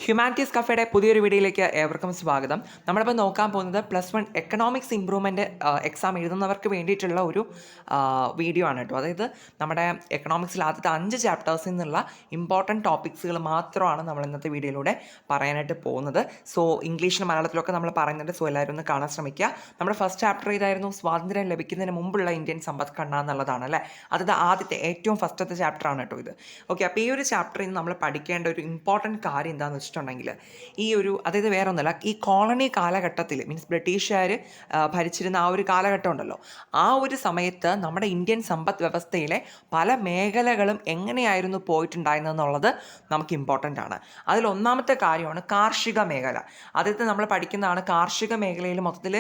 Humanities കഫേയുടെ പുതിയൊരു വീഡിയോയിലേക്ക് ഏവർക്കും സ്വാഗതം. നമ്മളിപ്പോൾ നോക്കാൻ പോകുന്നത് +1 എക്കണോമിക്സ് ഇമ്പ്രൂവ്മെൻറ്റ് എക്സാം എഴുതുന്നവർക്ക് വേണ്ടിയിട്ടുള്ള ഒരു വീഡിയോ ആണ് കേട്ടോ. അതായത് നമ്മുടെ എക്കണോമിക്സിൽ ആദ്യത്തെ 5 ചാപ്റ്റേഴ്സിൽ നിന്നുള്ള ഇമ്പോർട്ടൻറ്റ് ടോപ്പിക്സുകൾ മാത്രമാണ് നമ്മൾ ഇന്നത്തെ വീഡിയോയിലൂടെ പറയാനായിട്ട് പോകുന്നത്. സോ ഇംഗ്ലീഷിലും മലയാളത്തിലൊക്കെ നമ്മൾ പറയുന്നുണ്ട്. സോ എല്ലാവരും ഒന്ന് കാണാൻ ശ്രമിക്കുക. നമ്മുടെ ഫസ്റ്റ് ചാപ്റ്റർ ഇതായിരുന്നു, സ്വാതന്ത്ര്യം ലഭിക്കുന്നതിന് മുമ്പുള്ള ഇന്ത്യൻ സമ്പദ്ഘടന എന്നുള്ളതാണ് അല്ലേ. അതായത് ആദ്യത്തെ ഏറ്റവും ഫസ്റ്റത്തെ ചാപ്റ്ററാണ് കേട്ടോ ഇത്. ഓക്കെ, അപ്പോൾ ഈ ഒരു ചാപ്റ്ററിൽ നിന്ന് നമ്മൾ പഠിക്കേണ്ട ഒരു ഇമ്പോർട്ടൻറ്റ് കാര്യം എന്താണെന്ന് വെച്ചിട്ടുണ്ടെങ്കിൽ, ഈ ഒരു അതായത് വേറെ ഒന്നുമല്ല, ഈ കോളനി കാലഘട്ടത്തിൽ മീൻസ് ബ്രിട്ടീഷുകാർ ഭരിച്ചിരുന്ന ആ ഒരു കാലഘട്ടം ഉണ്ടല്ലോ, ആ ഒരു സമയത്ത് നമ്മുടെ ഇന്ത്യൻ സമ്പദ് വ്യവസ്ഥയിലെ പല മേഖലകളും എങ്ങനെയായിരുന്നു പോയിട്ടുണ്ടായിരുന്നെന്നുള്ളത് നമുക്ക് ഇമ്പോർട്ടൻ്റ് ആണ്. അതിൽ ഒന്നാമത്തെ കാര്യമാണ് കാർഷിക മേഖല. അതായത് നമ്മൾ പഠിക്കുന്നതാണ്, കാർഷിക മേഖലയിൽ മൊത്തത്തിൽ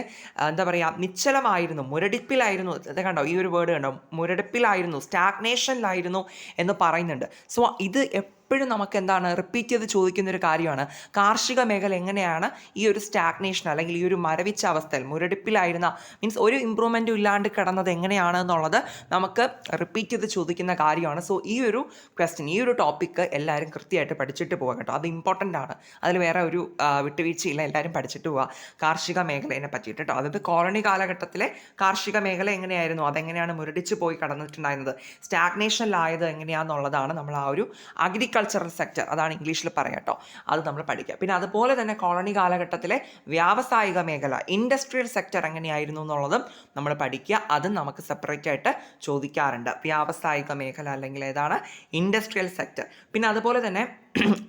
എന്താ പറയുക, നിശ്ചലമായിരുന്നു, മുരടിപ്പിലായിരുന്നു. ഇത് കണ്ടോ, ഈ ഒരു വേർഡ് കണ്ടോ, മുരടിപ്പിലായിരുന്നു, സ്റ്റാഗ്നേഷനിലായിരുന്നു എന്ന് പറയുന്നുണ്ട്. സോ ഇത് എപ്പോഴും നമുക്ക് എന്താണ് റിപ്പീറ്റ് ചെയ്ത് ചോദിക്കുന്നൊരു കാര്യമാണ്, കാർഷിക മേഖല എങ്ങനെയാണ് ഈ ഒരു സ്റ്റാഗ്നേഷൻ അല്ലെങ്കിൽ ഈ ഒരു മരവിച്ച അവസ്ഥയിൽ മുരടിപ്പിലായിരുന്ന മീൻസ് ഒരു ഇമ്പ്രൂവ്മെൻറ്റും ഇല്ലാണ്ട് കിടന്നത് എങ്ങനെയാണ് എന്നുള്ളത് നമുക്ക് റിപ്പീറ്റ് ചെയ്ത് ചോദിക്കുന്ന കാര്യമാണ്. സോ ഈ ഒരു ക്വസ്റ്റ്യൻ, ഈ ഒരു ടോപ്പിക്ക് എല്ലാവരും കൃത്യമായിട്ട് പഠിച്ചിട്ട് പോകാം കേട്ടോ. അത് ഇമ്പോർട്ടൻ്റ് ആണ്, അതിൽ വേറെ ഒരു വിട്ടുവീഴ്ചയില്ല, എല്ലാവരും പഠിച്ചിട്ട് പോവുക കാർഷിക മേഖലയെ പറ്റിയിട്ട് കേട്ടോ. അതായത് കോളനി കാലഘട്ടത്തിലെ കാർഷിക മേഖല എങ്ങനെയായിരുന്നു, അതെങ്ങനെയാണ് മുരടിച്ച് പോയി കടന്നിട്ടുണ്ടായിരുന്നത്, സ്റ്റാഗ്നേഷനിലായത് എങ്ങനെയാണെന്നുള്ളതാണ് നമ്മൾ ആ ഒരു അഗ്രികൾച്ചറൽ സെക്ടർ, അതാണ് ഇംഗ്ലീഷിൽ പറയാം കേട്ടോ, അത് നമ്മൾ പഠിക്കുക. പിന്നെ അതുപോലെ തന്നെ കോളനി കാലഘട്ടത്തിലെ വ്യാവസായിക മേഖല, ഇൻഡസ്ട്രിയൽ സെക്ടർ എങ്ങനെയായിരുന്നു എന്നുള്ളതും നമ്മൾ പഠിക്കുക. അതും നമുക്ക് സെപ്പറേറ്റ് ആയിട്ട് ചോദിക്കാറുണ്ട്, വ്യാവസായിക മേഖല അല്ലെങ്കിൽ ഏതാണ് ഇൻഡസ്ട്രിയൽ സെക്ടർ. പിന്നെ അതുപോലെ തന്നെ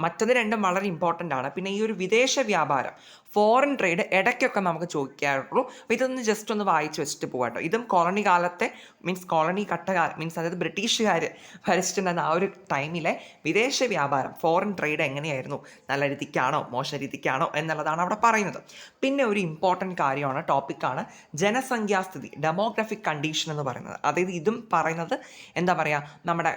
മറ്റത് രണ്ടും വളരെ ഇമ്പോർട്ടൻ്റ് ആണ്. പിന്നെ ഈ ഒരു വിദേശ വ്യാപാരം, ഫോറിൻ ട്രേഡ് ഇടയ്ക്കൊക്കെ നമുക്ക് ചോദിക്കാറുള്ളൂ. അപ്പോൾ ഇതൊന്ന് ജസ്റ്റ് ഒന്ന് വായിച്ച് വെച്ചിട്ട് പോകാം കേട്ടോ. ഇതും കോളനി കാലത്തെ മീൻസ് കോളനി കട്ടകാലം മീൻസ് അതായത് ബ്രിട്ടീഷുകാർ ഭരിച്ചിട്ടുണ്ടെന്ന ആ ഒരു ടൈമിലെ വിദേശ വ്യാപാരം, ഫോറിൻ ട്രേഡ് എങ്ങനെയായിരുന്നു, നല്ല രീതിക്കാണോ മോശം രീതിക്കാണോ എന്നുള്ളതാണ് അവിടെ പറയുന്നത്. പിന്നെ ഒരു ഇമ്പോർട്ടൻറ്റ് കാര്യമാണ്, ടോപ്പിക്കാണ് ജനസംഖ്യാസ്ഥിതി, ഡെമോഗ്രഫിക് കണ്ടീഷൻ എന്ന് പറയുന്നത്. അതായത് ഇതും പറയുന്നത് എന്താ പറയുക, നമ്മുടെ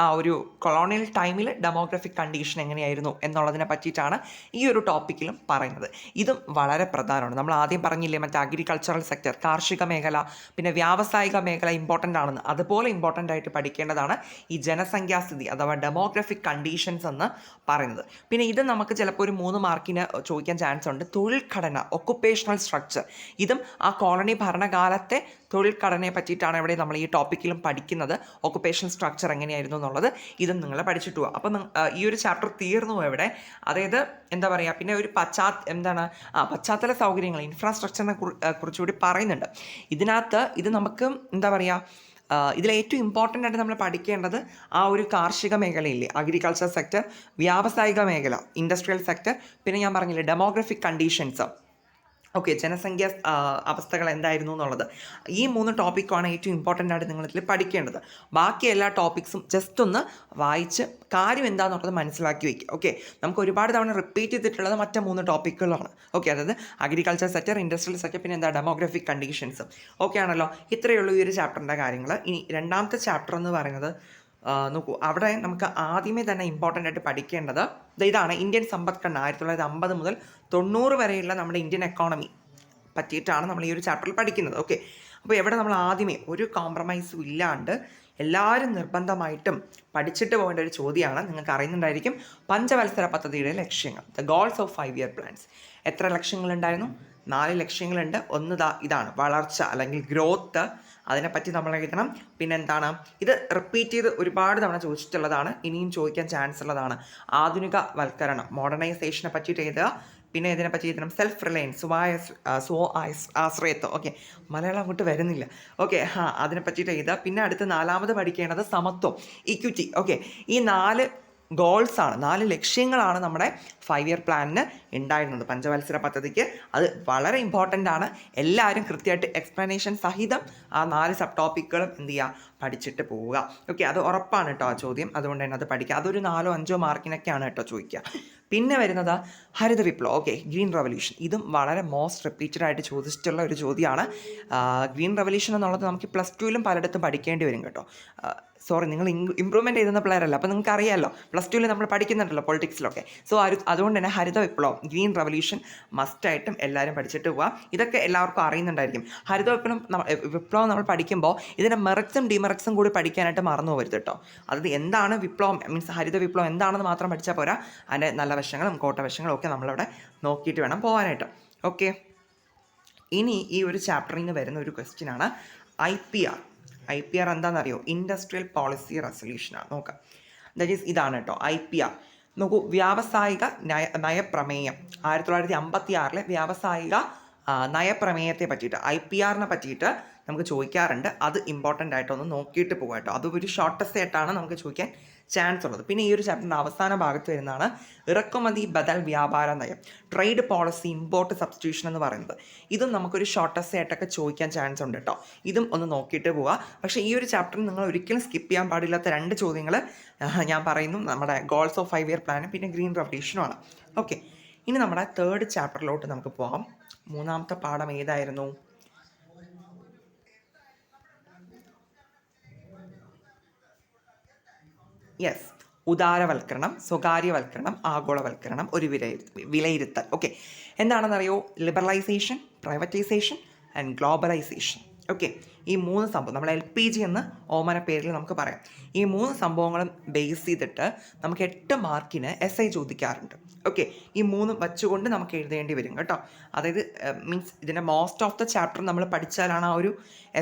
ആ ഒരു കൊളോണിയൽ ടൈമിൽ ഡെമോഗ്രഫിക് കണ്ടീഷൻ എങ്ങനെയായിരുന്നു എന്നുള്ളതിനെ പറ്റിയിട്ടാണ് ഈ ഒരു ടോപ്പിക്കിലും പറയുന്നത്. ഇതും വളരെ പ്രധാനമാണ്. നമ്മൾ ആദ്യം പറഞ്ഞില്ലേ, മറ്റേ അഗ്രികൾച്ചറൽ സെക്ടർ, കാർഷിക മേഖല, പിന്നെ വ്യാവസായിക മേഖല ഇമ്പോർട്ടൻ്റ് ആണെന്ന്. അതുപോലെ ഇമ്പോർട്ടൻ്റ് ആയിട്ട് പഠിക്കേണ്ടതാണ് ഈ ജനസംഖ്യാസ്ഥിതി അഥവാ ഡെമോഗ്രഫിക് കണ്ടീഷൻസ് എന്ന് പറയുന്നത്. പിന്നെ ഇത് നമുക്ക് ചിലപ്പോൾ ഒരു 3 മാർക്കിന് ചോദിക്കാൻ ചാൻസ് ഉണ്ട്. തൊഴിൽ ഘടന, ഒക്കുപ്പേഷണൽ സ്ട്രക്ചർ, ഇതും ആ കോളനി ഭരണകാലത്തെ തൊഴിൽ ഘടനയെ പറ്റിയിട്ടാണ് ഇവിടെ നമ്മൾ ഈ ടോപ്പിക്കിലും പഠിക്കുന്നത്. ഒക്കുപ്പേഷണൽ സ്ട്രക്ചർ എങ്ങനെയായിരുന്നു എന്നുള്ളത് ഇതും നിങ്ങൾ പഠിച്ചിട്ട് പോവുക. അപ്പം ഈ ഒരു ചാപ്റ്റർ തീർന്നു ഇവിടെ. അതായത് എന്താ പറയുക, പിന്നെ ഒരു പശ്ചാത്തല സൗകര്യങ്ങൾ, ഇൻഫ്രാസ്ട്രക്ചറിനെ കുറിച്ചുകൂടി പറയുന്നുണ്ട് ഇതിനകത്ത്. ഇത് നമുക്ക് എന്താ പറയുക, ഇതിലേറ്റവും ഇമ്പോർട്ടൻ്റ് ആയിട്ട് നമ്മൾ പഠിക്കേണ്ടത് ആ ഒരു കാർഷിക മേഖലയില്ലേ, അഗ്രികൾച്ചർ സെക്ടർ, വ്യാവസായിക മേഖല, ഇൻഡസ്ട്രിയൽ സെക്ടർ, പിന്നെ ഞാൻ പറഞ്ഞില്ലേ ഡെമോഗ്രഫിക് കണ്ടീഷൻസ്, ഓക്കെ, ജനസംഖ്യ അവസ്ഥകൾ എന്തായിരുന്നു എന്നുള്ളത്. ഈ 3 ടോപ്പിക്കാണ് ഏറ്റവും ഇമ്പോർട്ടൻ്റ് ആയിട്ട് നിങ്ങളിതിൽ പഠിക്കേണ്ടത്. ബാക്കി എല്ലാ ടോപ്പിക്സും ജസ്റ്റ് ഒന്ന് വായിച്ച് കാര്യം എന്താണെന്നുള്ളത് മനസ്സിലാക്കി വയ്ക്കുക. ഓക്കെ, നമുക്ക് ഒരുപാട് തവണ റിപ്പീറ്റ് ചെയ്തിട്ടുള്ളത് മറ്റു 3 ടോപ്പിക്കുകളാണ്. ഓക്കെ, അതായത് അഗ്രികൾച്ചർ സെക്ടർ, ഇൻഡസ്ട്രിയൽ സെക്ടർ, പിന്നെ എന്താ ഡെമോഗ്രഫിക് കണ്ടീഷൻസ്. ഓക്കെ ആണല്ലോ, ഇത്രയേ ഉള്ളൂ ഈ ഒരു ചാപ്റ്ററിൻ്റെ കാര്യങ്ങൾ. ഇനി രണ്ടാമത്തെ ചാപ്റ്റർ എന്ന് പറയുന്നത് നോക്കൂ, അവിടെ നമുക്ക് ആദ്യമേ തന്നെ ഇമ്പോർട്ടൻ്റ് ആയിട്ട് പഠിക്കേണ്ടത് ഇതാണ്, ഇന്ത്യൻ സമ്പദ്ഘടന 1950 മുതൽ 90 വരെയുള്ള നമ്മുടെ ഇന്ത്യൻ എക്കോണമി പറ്റിയിട്ടാണ് നമ്മൾ ഈ ഒരു ചാപ്റ്ററിൽ പഠിക്കുന്നത്. ഓക്കെ, അപ്പോൾ എവിടെ നമ്മൾ ആദ്യമേ ഒരു കോംപ്രമൈസും ഇല്ലാണ്ട് എല്ലാവരും നിർബന്ധമായിട്ടും പഠിച്ചിട്ട് പോകേണ്ട ഒരു ചോദ്യമാണ്. നിങ്ങൾക്ക് അറിയുന്നുണ്ടായിരിക്കും, പഞ്ചവത്സര പദ്ധതിയുടെ ലക്ഷ്യങ്ങൾ, the goals of 5 year plans. എത്ര ലക്ഷ്യങ്ങളുണ്ടായിരുന്നു? 4 ലക്ഷ്യങ്ങളുണ്ട്. ഒന്ന് ഇതാണ്, വളർച്ച അല്ലെങ്കിൽ ഗ്രോത്ത്, അതിനെപ്പറ്റി നമ്മൾ എഴുതണം. പിന്നെ എന്താണ്, ഇത് റിപ്പീറ്റ് ചെയ്ത് ഒരുപാട് തവണ ചോദിച്ചിട്ടുള്ളതാണ്, ഇനിയും ചോദിക്കാൻ ചാൻസ് ഉള്ളതാണ്. ആധുനിക വൽക്കരണം, മോഡേണൈസേഷനെ പറ്റിയിട്ട് എഴുതുക. പിന്നെ ഇതിനെപ്പറ്റി എഴുതണം, സെൽഫ് റിലയൻസ്, ആശ്രയത്വം. ഓക്കെ, മലയാളം അങ്ങോട്ട് വരുന്നില്ല. ഓക്കെ, അതിനെ പറ്റിയിട്ട് എഴുതുക. പിന്നെ അടുത്ത് 4ാമത് പഠിക്കേണ്ടത് സമത്വം, ഇക്വിറ്റി. ഓക്കെ, ഈ 4 ഗോൾസാണ്, 4 ലക്ഷ്യങ്ങളാണ് നമ്മുടെ 5 ഇയർ പ്ലാനിന് ഉണ്ടായിരുന്നത്, പഞ്ചവത്സര പദ്ധതിക്ക്. അത് വളരെ ഇമ്പോർട്ടൻ്റ് ആണ്. എല്ലാവരും കൃത്യമായിട്ട് എക്സ്പ്ലനേഷൻ സഹിതം ആ 4 സബ് ടോപ്പിക്കുകളും എന്ത് ചെയ്യുക, പഠിച്ചിട്ട് പോവുക. ഓക്കെ, അത് ഉറപ്പാണ് കേട്ടോ ആ ചോദ്യം, അതുകൊണ്ട് തന്നെ അത് പഠിക്കുക. അതൊരു 4-5 മാർക്കിനൊക്കെയാണ് കേട്ടോ ചോദിക്കുക. പിന്നെ വരുന്നത് ഹരിത വിപ്ലവം. ഓക്കെ, ഗ്രീൻ റവല്യൂഷൻ, ഇതും വളരെ മോസ്റ്റ് റിപ്പീറ്റഡ് ആയിട്ട് ചോദിച്ചിട്ടുള്ള ഒരു ചോദ്യമാണ്. ഗ്രീൻ റവല്യൂഷൻ എന്നുള്ളത് നമുക്ക് +2ലും പലയിടത്തും പഠിക്കേണ്ടി വരും കേട്ടോ. സോറി നിങ്ങൾ ഇമ്പ്രൂവ്മെൻറ്റ് എഴുതുന്ന പിള്ളേരല്ല. അപ്പോൾ നിങ്ങൾക്ക് അറിയാമല്ലോ, +2 നമ്മൾ പഠിക്കുന്നുണ്ടല്ലോ പൊളിറ്റിക്സിലൊക്കെ. സോ അതുകൊണ്ട് തന്നെ ഹരിത വിപ്ലവം, ഗ്രീൻ റവല്യൂഷൻ മസ്റ്റായിട്ടും എല്ലാവരും പഠിച്ചിട്ട് പോവുക. ഇതൊക്കെ എല്ലാവർക്കും അറിയുന്നുണ്ടായിരിക്കും. ഹരിത വിപ്ലവം നമ്മൾ പഠിക്കുമ്പോൾ ഇതിൻ്റെ മെറിറ്റ്സും ഡിമെറിറ്റ്സും കൂടി പഠിക്കാനായിട്ട് മറന്നു പോകരുത് കേട്ടോ. അത് എന്താണ് വിപ്ലവം, മീൻസ് ഹരിത വിപ്ലവം എന്താണെന്ന് മാത്രം പഠിച്ചാൽ പോരാ, അതിൻ്റെ നല്ല വശങ്ങളും കോട്ടവശങ്ങളും ഒക്കെ നമ്മളവിടെ നോക്കിയിട്ട് വേണം പോകാനായിട്ട്. ഓക്കെ, ഇനി ഈ ഒരു ചാപ്റ്ററിൽ നിന്ന് വരുന്ന ഒരു ക്വസ്റ്റ്യനാണ് IPR. IPR എന്താണെന്നറിയോ? ഇൻഡസ്ട്രിയൽ പോളിസി റെസൊല്യൂഷനാണ്. നോക്കാം, ദാറ്റ് ഈസ് ഇതാണ് കേട്ടോ IPR. നോക്കൂ, വ്യാവസായിക നയപ്രമേയം 1956 വ്യാവസായിക നയപ്രമേയത്തെ പറ്റിയിട്ട് IPRനെ പറ്റിയിട്ട് നമുക്ക് ചോദിക്കാറുണ്ട്. അത് ഇമ്പോർട്ടൻ്റ് ആയിട്ടൊന്ന് നോക്കിയിട്ട് പോകാം കേട്ടോ. അത് ഒരു ഷോർട്ടസ്റ്റ് ആയിട്ടാണ് നമുക്ക് ചോദിക്കാൻ ചാൻസ് ഉള്ളത്. പിന്നെ ഈ ഒരു ചാപ്റ്ററിൻ്റെ അവസാന ഭാഗത്ത് വരുന്നതാണ് ഇറക്കുമതി ബദൽ വ്യാപാര നയം, ട്രേഡ് പോളിസി ഇമ്പോർട്ട് സബ്സ്റ്റിറ്റ്യൂഷൻ എന്ന് പറയുന്നത്. ഇതും നമുക്കൊരു ഷോർട്ടസ്റ്റ് ആയിട്ടൊക്കെ ചോദിക്കാൻ ചാൻസ് ഉണ്ട് കേട്ടോ. ഇതും ഒന്ന് നോക്കിയിട്ട് പോവുക. പക്ഷേ ഈ ഒരു ചാപ്റ്ററിൽ നിങ്ങൾ ഒരിക്കലും സ്കിപ്പ് ചെയ്യാൻ പാടില്ലാത്ത 2 ചോദ്യങ്ങൾ ഞാൻ പറയുന്നു, നമ്മുടെ ഗോൾസ് ഓഫ് 5 ഇയർ പ്ലാനും പിന്നെ ഗ്രീൻ റവല്യൂഷനുമാണ്. ഓക്കെ, ഇനി നമ്മുടെ 3rd ചാപ്റ്ററിലോട്ട് നമുക്ക് പോകാം. 3ാമത്തെ പാഠം ഏതായിരുന്നു? യെസ്, ഉദാരവൽക്കരണം, സ്വകാര്യവൽക്കരണം, ആഗോളവൽക്കരണം, ഒരു വിലയിരുത്തൽ. ഓക്കെ, എന്താണെന്നറിയോ? Liberalisation, privatisation and globalisation. Okay, ഈ 3 സംഭവം നമ്മൾ LPG എന്ന് ഓമന പേരിൽ നമുക്ക് പറയാം. ഈ 3 സംഭവങ്ങളും ബേസ് ചെയ്തിട്ട് നമുക്ക് 8 മാർക്കിന് SI ചോദിക്കാറുണ്ട്. ഓക്കെ, ഈ 3 വച്ചുകൊണ്ട് നമുക്ക് എഴുതേണ്ടി വരും കേട്ടോ. അതായത് മീൻസ് ഇതിൻ്റെ മോസ്റ്റ് ഓഫ് ദ ചാപ്റ്റർ നമ്മൾ പഠിച്ചാലാണ് ആ ഒരു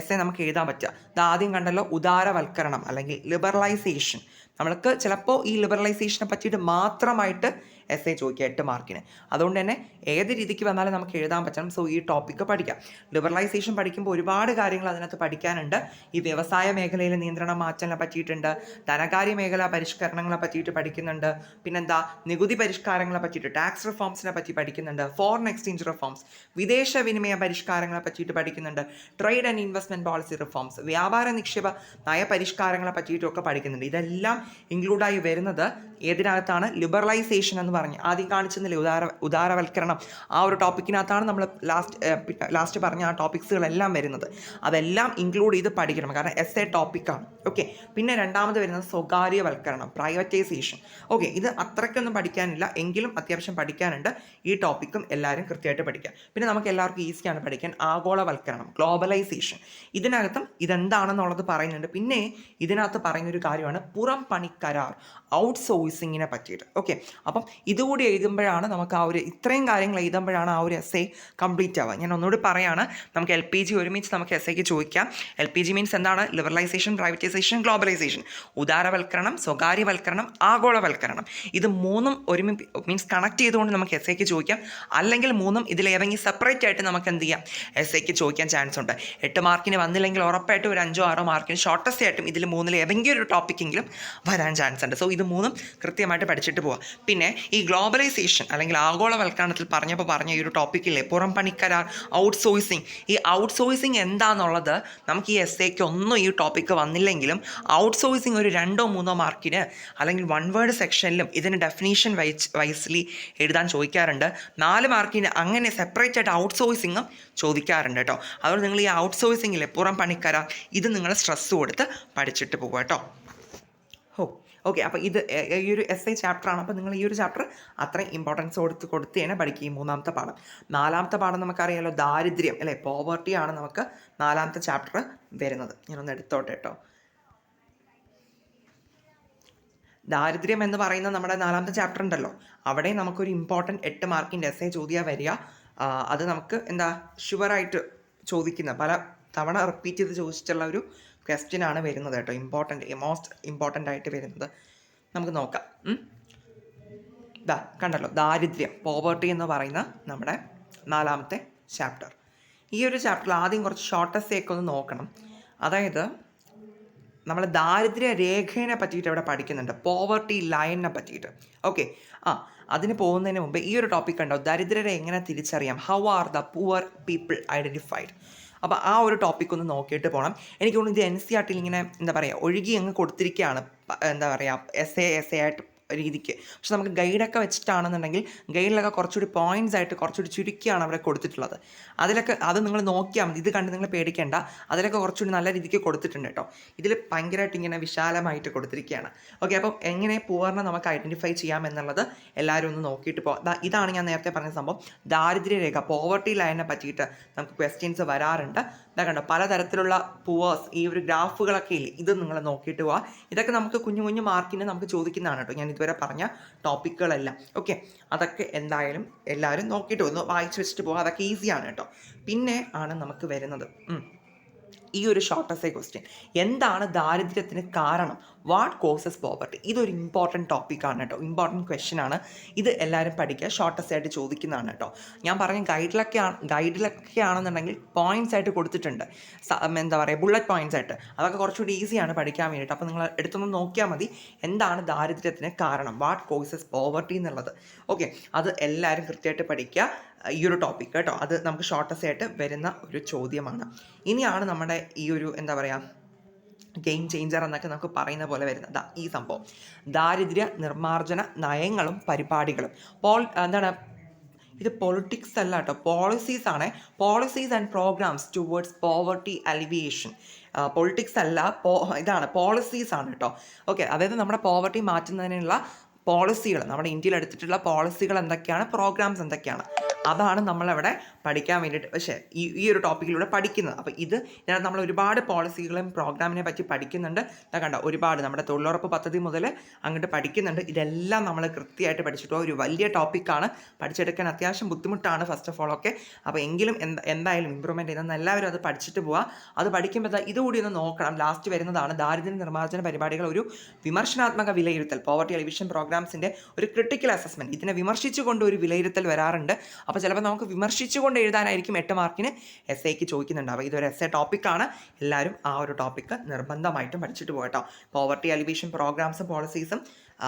SI നമുക്ക് എഴുതാൻ പറ്റുക. ഇത് ആദ്യം കണ്ടല്ലോ, ഉദാരവൽക്കരണം അല്ലെങ്കിൽ ലിബറലൈസേഷൻ. നമ്മൾക്ക് ചിലപ്പോൾ ഈ ലിബറലൈസേഷനെ പറ്റിയിട്ട് മാത്രമായിട്ട് SI ചോദിക്കുക 8 മാർക്കിന്. അതുകൊണ്ട് തന്നെ ഏത് രീതിക്ക് വന്നാലും നമുക്ക് എഴുതാൻ പറ്റണം. സോ ഈ ടോപ്പിക്ക് പഠിക്കാം. ലിബറലൈസേഷൻ പഠിക്കുമ്പോൾ ഒരുപാട് കാര്യങ്ങൾ അതിനകത്ത് പഠിക്കാനുണ്ട്. ഈ വ്യവസായ മേഖലയിലെ നിയന്ത്രണം മാറ്റലിനെ പറ്റിയിട്ടുണ്ട്, ധനകാര്യ മേഖല പരിഷ്കരണങ്ങളെ പറ്റിയിട്ട് പഠിക്കുന്നുണ്ട്, പിന്നെന്താ നികുതി പരിഷ്കാരങ്ങളെ പറ്റിയിട്ട് ടാക്സ് റിഫോംസിനെ പറ്റി പഠിക്കുന്നുണ്ട്, ഫോറിൻ എക്സ്ചേഞ്ച് റിഫോംസ് വിദേശ വിനിമയ പരിഷ്കാരങ്ങളെ പറ്റിയിട്ട് പഠിക്കുന്നുണ്ട്, trade and investment policy reforms വ്യാപാര നിക്ഷേപ നയ പരിഷ്കാരങ്ങളെ പറ്റിയിട്ടൊക്കെ പഠിക്കുന്നുണ്ട്. ഇതെല്ലാം ഇൻക്ലൂഡായി വരുന്നത് ഏതിനകത്താണ്? ലിബറലൈസേഷൻ എന്ന് പറഞ്ഞ് ആദ്യം കാണിച്ചെന്നില്ലേ, ഉദാരവൽക്കരണം. ആ ഒരു ടോപ്പിക്കിനകത്താണ് നമ്മൾ ലാസ്റ്റ് പറഞ്ഞ ആ ടോപ്പിക്സുകളെല്ലാം വരുന്നത്. അതെല്ലാം ഇൻക്ലൂഡ് ചെയ്ത് പഠിക്കണം, കാരണം SI ടോപ്പിക്കാണ്. ഓക്കെ, പിന്നെ 2ാമത് വരുന്നത് സ്വകാര്യവൽക്കരണം, പ്രൈവറ്റൈസേഷൻ. ഓക്കെ, ഇത് അത്രയ്ക്കൊന്നും പഠിക്കാനില്ല, എങ്കിലും അത്യാവശ്യം പഠിക്കാനുണ്ട്. ഈ ടോപ്പിക്കും എല്ലാവരും കൃത്യമായിട്ട് പഠിക്കാം. പിന്നെ നമുക്ക് എല്ലാവർക്കും ഈസിയാണ് പഠിക്കാൻ ആഗോളവൽക്കരണം, ഗ്ലോബലൈസേഷൻ. ഇതിനകത്തും ഇതെന്താണെന്നുള്ളത് പറയുന്നുണ്ട്. പിന്നെ ഇതിനകത്ത് പറയുന്നൊരു കാര്യമാണ് പുറം പണിക്കരാർ, ഔട്ട്സോഴ്സിങ്ങിനെ പറ്റിയിട്ട്. ഓക്കെ, അപ്പം ഇതുകൂടി എഴുതുമ്പോഴാണ് നമുക്ക് ആ ഒരു ഇത്രയും കാര്യങ്ങൾ എഴുതുമ്പോഴാണ് ആ ഒരു SI കംപ്ലീറ്റ് ആവുക. ഞാൻ ഒന്നുകൂടി പറയാണ്, നമുക്ക് LPG ഒരുമിച്ച് നമുക്ക് SIക്ക് ചോദിക്കാം. LPG മീൻസ് എന്താണ്? Liberalisation, privatisation, globalisation. ഉദാരവൽക്കരണം, സ്വകാര്യവൽക്കരണം, ആഗോളവൽക്കരണം. ഇത് 3ഉം ഒരുമിച്ച് മീൻസ് കണക്ട് ചെയ്തുകൊണ്ട് നമുക്ക് SIക്ക് ചോദിക്കാം. അല്ലെങ്കിൽ 3ഉം ഇതിലേതെങ്കിലും സെപ്പറേറ്റ് ആയിട്ട് നമുക്ക് എന്ത് ചെയ്യാം? SIക്ക് ചോദിക്കാൻ ചാൻസ് ഉണ്ട്. 8 മാർക്കിന് വന്നില്ലെങ്കിൽ ഉറപ്പായിട്ടും ഒരു 5 or 6 മാർക്കിന് ഷോർട്ടസ്റ്റ് ആയിട്ടും ഇതിൽ 3-ൽ ഏതെങ്കിലും ഒരു ടോപ്പിക്കെങ്കിലും വരാൻ ചാൻസ് ഉണ്ട്. സോ ഇത് 3ഉം കൃത്യമായിട്ട് പഠിച്ചിട്ട് പോവാം. പിന്നെ ഈ ഗ്ലോബലൈസേഷൻ അല്ലെങ്കിൽ ആഗോളവൽക്കരണത്തിൽ പറഞ്ഞ ഈ ഒരു ടോപ്പിക്കില്ലേ, പുറം പണിക്കരാർ, ഔട്ട്സോഴ്സിങ്. ഈ ഔട്ട്സോഴ്സിങ് എന്താണെന്നുള്ളത് നമുക്ക് ഈ SIക്ക് ഒന്നും ഈ ടോപ്പിക്ക് വന്നില്ലെങ്കിലും ഔട്ട്സോഴ്സിങ് ഒരു 2-3 മാർക്കിന് അല്ലെങ്കിൽ 1 വേർഡ് സെക്ഷനിലും ഇതിന് ഡെഫിനീഷൻ വൈസ്ലി എഴുതാൻ ചോദിക്കാറുണ്ട്. 4 മാർക്കിന് അങ്ങനെ സെപ്പറേറ്റ് ആയിട്ട് ഔട്ട്സോഴ്സിങ്ങും ചോദിക്കാറുണ്ട് കേട്ടോ. അതുകൊണ്ട് നിങ്ങൾ ഈ ഔട്ട്സോഴ്സിങ്ങിലെ പുറം പണിക്കരാർ ഇത് നിങ്ങൾ സ്ട്രെസ് കൊടുത്ത് പഠിച്ചിട്ട് പോകുക കേട്ടോ. ഓക്കെ, അപ്പോൾ ഇത് ഈ ഒരു SI ചാപ്റ്ററാണ്. അപ്പോൾ നിങ്ങൾ ഈ ഒരു ചാപ്റ്റർ അത്രയും ഇമ്പോർട്ടൻസ് കൊടുത്ത് തന്നെ പഠിക്കുക. ഈ 3ാമത്തെ പാഠം. 4ാമത്തെ പാഠം നമുക്കറിയാമല്ലോ, ദാരിദ്ര്യം അല്ലേ, പോവർട്ടിയാണ് നമുക്ക് 4ാമത്തെ ചാപ്റ്റർ വരുന്നത്. ഞാനൊന്ന് എടുത്തോട്ടെ കേട്ടോ. ദാരിദ്ര്യം എന്ന് പറയുന്ന നമ്മുടെ 4ാമത്തെ ചാപ്റ്റർ ഉണ്ടല്ലോ, അവിടെ നമുക്കൊരു ഇമ്പോർട്ടൻറ്റ് 8 മാർക്കിൻ്റെ SI ചോദ്യം വരിക. അത് നമുക്ക് എന്താ ഷുവറായിട്ട് ചോദിക്കുന്ന പല തവണ റിപ്പീറ്റ് ചെയ്ത് ചോദിച്ചിട്ടുള്ള ഒരു ക്വസ്റ്റ്യനാണ് വരുന്നത് കേട്ടോ. മോസ്റ്റ് ഇമ്പോർട്ടൻ്റ് ആയിട്ട് വരുന്നത് നമുക്ക് നോക്കാം. കണ്ടല്ലോ, ദാരിദ്ര്യം, പോവർട്ടി എന്ന് പറയുന്ന നമ്മുടെ 4ാമത്തെ ചാപ്റ്റർ. ഈ ഒരു ചാപ്റ്ററിൽ ആദ്യം കുറച്ച് ഷോർട്ടസ്റ്റ് ഒക്കെ ഒന്ന് നോക്കണം. അതായത് നമ്മൾ ദാരിദ്ര്യ രേഖയെ പറ്റിയിട്ട് ഇവിടെ പഠിക്കുന്നുണ്ട്, പോവർട്ടി ലൈനിനെ പറ്റിയിട്ട്. ഓക്കെ, അതിന് പോകുന്നതിന് മുമ്പ് ഈ ഒരു ടോപ്പിക് ഉണ്ടോ, ദരിദ്രരെ എങ്ങനെ തിരിച്ചറിയാം, how are the poor people identified. അപ്പോൾ ആ ഒരു ടോപ്പിക് ഒന്ന് നോക്കിയിട്ട് പോകണം. എനിക്ക് തോന്നുന്നു ഇത് NCERT ഇങ്ങനെ എന്താ പറയുക ഒഴുകി അങ്ങ് കൊടുത്തിരിക്കുകയാണ്. എന്താ പറയുക എസ് എ ആയിട്ട് രീതിക്ക്. പക്ഷെ നമുക്ക് ഗൈഡൊക്കെ വെച്ചിട്ടാണെന്നുണ്ടെങ്കിൽ ഗൈഡിലൊക്കെ കുറച്ചുകൂടി പോയിൻറ്റ്സ് ആയിട്ട് കുറച്ചുകൂടി ചുരുക്കിയാണ് അവിടെ കൊടുത്തിട്ടുള്ളത്. അത് നിങ്ങൾ നോക്കിയാൽ മതി. ഇത് കണ്ട് നിങ്ങൾ പേടിക്കേണ്ട. അതിലൊക്കെ കുറച്ചുകൂടി നല്ല രീതിക്ക് കൊടുത്തിട്ടുണ്ട് കേട്ടോ. ഇതിൽ ഭയങ്കരമായിട്ട് ഇങ്ങനെ വിശാലമായിട്ട് കൊടുത്തിരിക്കുകയാണ്. ഓക്കെ, അപ്പം എങ്ങനെ പൂവർണ്ണ നമുക്ക് ഐഡൻറ്റിഫൈ ചെയ്യാമെന്നുള്ളത് എല്ലാവരും ഒന്ന് നോക്കിയിട്ട് പോകാം. ഇതാണ് ഞാൻ നേരത്തെ പറഞ്ഞ സംഭവം. ദാരിദ്ര്യരേഖ, പോവർട്ടി ലൈനിനെ പറ്റിയിട്ട് നമുക്ക് ക്വസ്റ്റ്യൻസ് വരാറുണ്ട്. ഇതാ കണ്ടോ, പലതരത്തിലുള്ള പൂവേഴ്സ്, ഈ ഒരു ഗ്രാഫുകളൊക്കെ ഇല്ലേ, ഇത് നിങ്ങൾ നോക്കിയിട്ട് പോവാം. ഇതൊക്കെ നമുക്ക് കുഞ്ഞു കുഞ്ഞു മാർക്കിന് നമുക്ക് ചോദിക്കുന്നതാണ് കേട്ടോ, ഞാൻ ഇതുവരെ പറഞ്ഞ ടോപ്പിക്കുകളെല്ലാം. ഓക്കെ, അതൊക്കെ എന്തായാലും എല്ലാവരും നോക്കിയിട്ട് ഒന്ന് വായിച്ച് വെച്ചിട്ട് പോകാം. അതൊക്കെ ഈസിയാണ് കേട്ടോ. പിന്നെ ആണ് നമുക്ക് വരുന്നത് ഈ ഒരു ഷോർട്ട് എസ്സേ ക്വസ്റ്റ്യൻ. എന്താണ് ദാരിദ്ര്യത്തിന് കാരണം? What causes poverty? ഇതൊരു ഇമ്പോർട്ടൻറ്റ് ടോപ്പിക്കാണ് കേട്ടോ, ഇമ്പോർട്ടൻറ്റ് ക്വസ്റ്റ്യൻ ആണ്. ഇത് എല്ലാവരും പഠിക്കുക. ഷോർട്ട് എസ്സേ ആയിട്ട് ചോദിക്കുന്നതാണ് കേട്ടോ. ഞാൻ പറഞ്ഞ ഗൈഡിലൊക്കെ ആണെന്നുണ്ടെങ്കിൽ പോയിൻറ്റ്സ് ആയിട്ട് കൊടുത്തിട്ടുണ്ട്, എന്താ പറയുക, ബുള്ളറ്റ് പോയിൻറ്റ്സ് ആയിട്ട്. അതൊക്കെ കുറച്ചുകൂടി ഈസിയാണ് പഠിക്കാൻ വേണ്ടിയിട്ട്. അപ്പോൾ നിങ്ങൾ എടുത്തൊന്ന് നോക്കിയാൽ മതി, എന്താണ് ദാരിദ്ര്യത്തിന് കാരണം, വാട്ട് കോസസ് പോവർട്ടി എന്നുള്ളത്. ഓക്കെ, അത് എല്ലാവരും കൃത്യമായിട്ട് പഠിക്കുക, ഈ ഒരു ടോപ്പിക്ക് കേട്ടോ. അത് നമുക്ക് ഷോർട്ട് എസ്സേ ആയിട്ട് വരുന്ന ഒരു ചോദ്യമാണ്. ഇനിയാണ് നമ്മുടെ ഈ ഒരു എന്താ പറയുക ഗെയിം ചേഞ്ചർ എന്നൊക്കെ നമുക്ക് പറയുന്ന പോലെ വരുന്നത് ഈ സംഭവം. ദാരിദ്ര്യ നിർമ്മാർജ്ജന നയങ്ങളും പരിപാടികളും. എന്താണ് ഇത്? പൊളിറ്റിക്സ് അല്ല കേട്ടോ, പോളിസീസ് ആണ്. Policies and programmes towards poverty alleviation. Politics അല്ല, ഇതാണ് പോളിസീസ് ആണ് കേട്ടോ. ഓക്കെ, അതായത് നമ്മുടെ പോവർട്ടി മാറ്റുന്നതിനുള്ള പോളിസികൾ, നമ്മുടെ ഇന്ത്യയിൽ എടുത്തിട്ടുള്ള പോളിസികൾ എന്തൊക്കെയാണ്, പ്രോഗ്രാംസ് എന്തൊക്കെയാണ്, അതാണ് നമ്മളവിടെ പഠിക്കാൻ വേണ്ടിയിട്ട് പക്ഷേ ഈ ഒരു ടോപ്പിക്കിലൂടെ പഠിക്കുന്നത്. അപ്പോൾ ഇതിനകത്ത് നമ്മൾ ഒരുപാട് പോളിസികളും പ്രോഗ്രാമിനെ പറ്റി പഠിക്കുന്നുണ്ട്. കണ്ടോ, ഒരുപാട് നമ്മുടെ തൊഴിലുറപ്പ് പദ്ധതി മുതൽ അങ്ങോട്ട് പഠിക്കുന്നുണ്ട്. ഇതെല്ലാം നമ്മൾ കൃത്യമായിട്ട് പഠിച്ചിട്ടോ. ഒരു വലിയ ടോപ്പിക്കാണ്, പഠിച്ചെടുക്കാൻ അത്യാവശ്യം ബുദ്ധിമുട്ടാണ് ഫസ്റ്റ് ഓഫ് ഓൾ. ഒക്കെ, അപ്പോൾ എങ്കിലും എന്തായാലും ഇമ്പ്രൂവ്മെൻറ്റ് ചെയ്യുന്ന എല്ലാവരും അത് പഠിച്ചിട്ട് പോവുക. അത് പഠിക്കുമ്പോൾ ഇതുകൂടി ഒന്ന് നോക്കണം. ലാസ്റ്റ് വരുന്നതാണ് ദാരിദ്ര്യ നിർമ്മാർജ്ജന പരിപാടികൾ ഒരു വിമർശനാത്മക വിലയിരുത്തൽ. പോവർട്ടി എലിവേഷൻ പ്രോഗ്രാംസിൻ്റെ ഒരു ക്രിട്ടിക്കൽ അസസ്മെൻറ്റ്. ഇതിനെ വിമർശിച്ചുകൊണ്ട് ഒരു വിലയിരുത്തൽ വരാറുണ്ട്. അപ്പോൾ ചിലപ്പോൾ നമുക്ക് വിമർശിച്ചുകൊണ്ട് എഴുതാനായിരിക്കും 8 മാർക്കിന് എസ്സേക്ക് ചോദിക്കുന്നുണ്ടാവുക. ഇതൊരു എസ്സേ ടോപ്പിക്കാണ്. എല്ലാവരും ആ ഒരു ടോപ്പിക്ക് നിർബന്ധമായിട്ടും പഠിച്ചിട്ട് പോകട്ടോ. പോവർട്ടി അലിവേഷൻ പ്രോഗ്രാംസും പോളിസീസും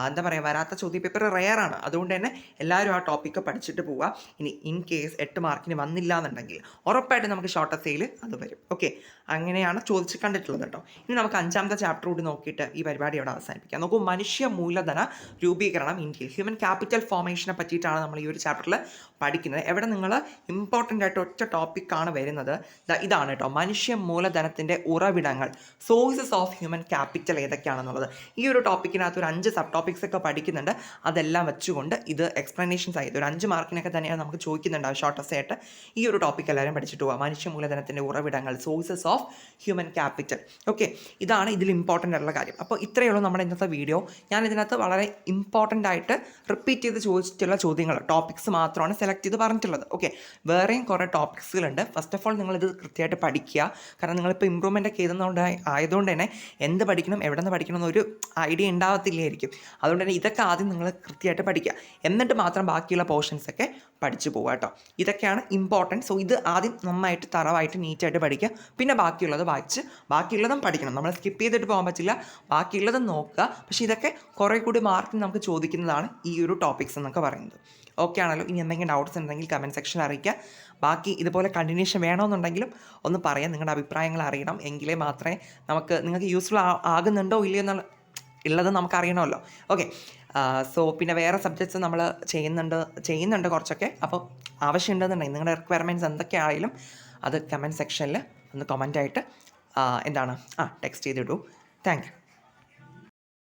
എന്താ പറയുക, വരാത്ത ചോദ്യ പേപ്പർ റെയറാണ്. അതുകൊണ്ട് തന്നെ എല്ലാവരും ആ ടോപ്പിക്ക് പഠിച്ചിട്ട് പോവുക. ഇനി ഇൻ കേസ് 8 മാർക്കിന് വന്നില്ല എന്നുണ്ടെങ്കിൽ ഉറപ്പായിട്ട് നമുക്ക് ഷോർട്ട് എസ്സേയിൽ അത് വരും. ഓക്കെ, അങ്ങനെയാണ് ചോദിച്ച് കണ്ടിട്ടുള്ളത് കേട്ടോ. ഇനി നമുക്ക് 5ാമത്തെ ചാപ്റ്റർ കൂടി നോക്കിയിട്ട് ഈ പരിപാടി അവിടെ അവസാനിപ്പിക്കാം. നോക്കൂ, മനുഷ്യ മൂലധന രൂപീകരണം ഇന്ത്യയിൽ, ഹ്യൂമൻ ക്യാപിറ്റൽ ഫോർമേഷനെ പറ്റിയിട്ടാണ് നമ്മൾ ഈ ഒരു ചാപ്റ്ററിൽ പഠിക്കുന്നത്. എവിടെ നിങ്ങൾ ഇമ്പോർട്ടൻ്റ് ആയിട്ട് ഒറ്റ ടോപ്പിക്കാണ് വരുന്നത്. ഇതാണ് കേട്ടോ, മനുഷ്യ മൂലധനത്തിൻ്റെ ഉറവിടങ്ങൾ, സോഴ്സസ് ഓഫ് ഹ്യൂമൻ ക്യാപിറ്റൽ ഏതൊക്കെയാണെന്നുള്ളത്. ഈ ഒരു ടോപ്പിക്കിനകത്ത് ഒരു 5 സബ് ടോപ്പിക്സ് ഒക്കെ പഠിക്കുന്നുണ്ട്. അതെല്ലാം വെച്ചുകൊണ്ട് ഇത് എക്സ്പ്ലനേഷൻസ് ആയത് ഒരു 5 മാർക്കിനൊക്കെ തന്നെയാണ് നമുക്ക് ചോദിക്കുന്നുണ്ട് ഷോർട്ട് എസ്സേ ആയിട്ട്. ഈ ഒരു ടോപ്പിക്ക് എല്ലാവരും പഠിച്ചിട്ട് പോകാം. മനുഷ്യ മൂലധനത്തിൻ്റെ ഉറവിടങ്ങൾ, sources of human capital. Okay, ഇതാണ് ഇതിൽ ഇമ്പോർട്ടൻ്റ് ആയിട്ടുള്ള കാര്യം. അപ്പോൾ ഇത്രയേ ഉള്ളൂ നമ്മുടെ ഇന്നത്തെ വീഡിയോ. ഞാൻ ഇതിനകത്ത് വളരെ ഇമ്പോർട്ടൻ്റ് ആയിട്ട് റിപ്പീറ്റ് ചെയ്ത് ചോദിച്ചിട്ടുള്ള ചോദ്യങ്ങൾ, ടോപ്പിക്സ് മാത്രമാണ് സെലക്ട് ചെയ്ത് പറഞ്ഞിട്ടുള്ളത്. ഓക്കെ, വേറെയും കുറേ ടോപ്പിക്സുകളുണ്ട്. ഫസ്റ്റ് ഓഫ് ഓൾ നിങ്ങളിത് കൃത്യമായിട്ട് പഠിക്കുക. കാരണം നിങ്ങളിപ്പോൾ ഇമ്പ്രൂവ്മെൻ്റ് ഒക്കെ ആയതുകൊണ്ട് തന്നെ എന്ത് പഠിക്കണം, എവിടെ നിന്ന് പഠിക്കണം എന്നൊരു ഐഡിയ ഉണ്ടാവത്തില്ലായിരിക്കും. അതുകൊണ്ട് തന്നെ ഇതൊക്കെ ആദ്യം നിങ്ങൾ കൃത്യമായിട്ട് പഠിക്കുക. എന്നിട്ട് മാത്രം ബാക്കിയുള്ള പോർഷൻസൊക്കെ പഠിച്ചു പോകുക കേട്ടോ. ഇതൊക്കെയാണ് ഇമ്പോർട്ടൻറ്റ്. സോ ഇത് ആദ്യം നന്നായിട്ട് തറവായിട്ട് നീറ്റായിട്ട് പഠിക്കുക. പിന്നെ ബാക്കിയുള്ളത് വായിച്ച് ബാക്കിയുള്ളതും പഠിക്കണം. നമ്മൾ സ്കിപ്പ് ചെയ്തിട്ട് പോകാൻ പറ്റില്ല, ബാക്കിയുള്ളതും നോക്കുക. പക്ഷേ ഇതൊക്കെ കുറേ കൂടി മാർക്കിന് നമുക്ക് ചോദിക്കുന്നതാണ് ഈ ഒരു ടോപ്പിക്സ് എന്നൊക്കെ പറയുന്നത്. ഓക്കെ ആണല്ലോ? ഇനി എന്തെങ്കിലും ഡൗട്ട്സ് ഉണ്ടെങ്കിൽ കമൻറ്റ് സെക്ഷനിൽ അറിയിക്കുക. ബാക്കി ഇതുപോലെ കണ്ടിന്യൂഷൻ വേണമെന്നുണ്ടെങ്കിലും ഒന്ന് പറയാം. നിങ്ങളുടെ അഭിപ്രായങ്ങൾ അറിയണം. എങ്കിലേ മാത്രമേ നിങ്ങൾക്ക് യൂസ്ഫുൾ ആകുന്നുണ്ടോ ഇല്ലയോ ഉള്ളത് നമുക്ക് അറിയണമല്ലോ. ഓക്കെ, സോ പിന്നെ വേറെ സബ്ജക്ട്സ് നമ്മൾ ചെയ്യുന്നുണ്ട് കുറച്ചൊക്കെ. അപ്പോൾ ആവശ്യമുണ്ടെന്നുണ്ടെങ്കിൽ നിങ്ങളുടെ റിക്വയർമെൻറ്റ്സ് എന്തൊക്കെയായാലും അത് കമൻറ്റ് സെക്ഷനിൽ ഒന്ന് കമൻറ്റായിട്ട് ടെക്സ്റ്റ് ചെയ്തിടൂ. Thank U.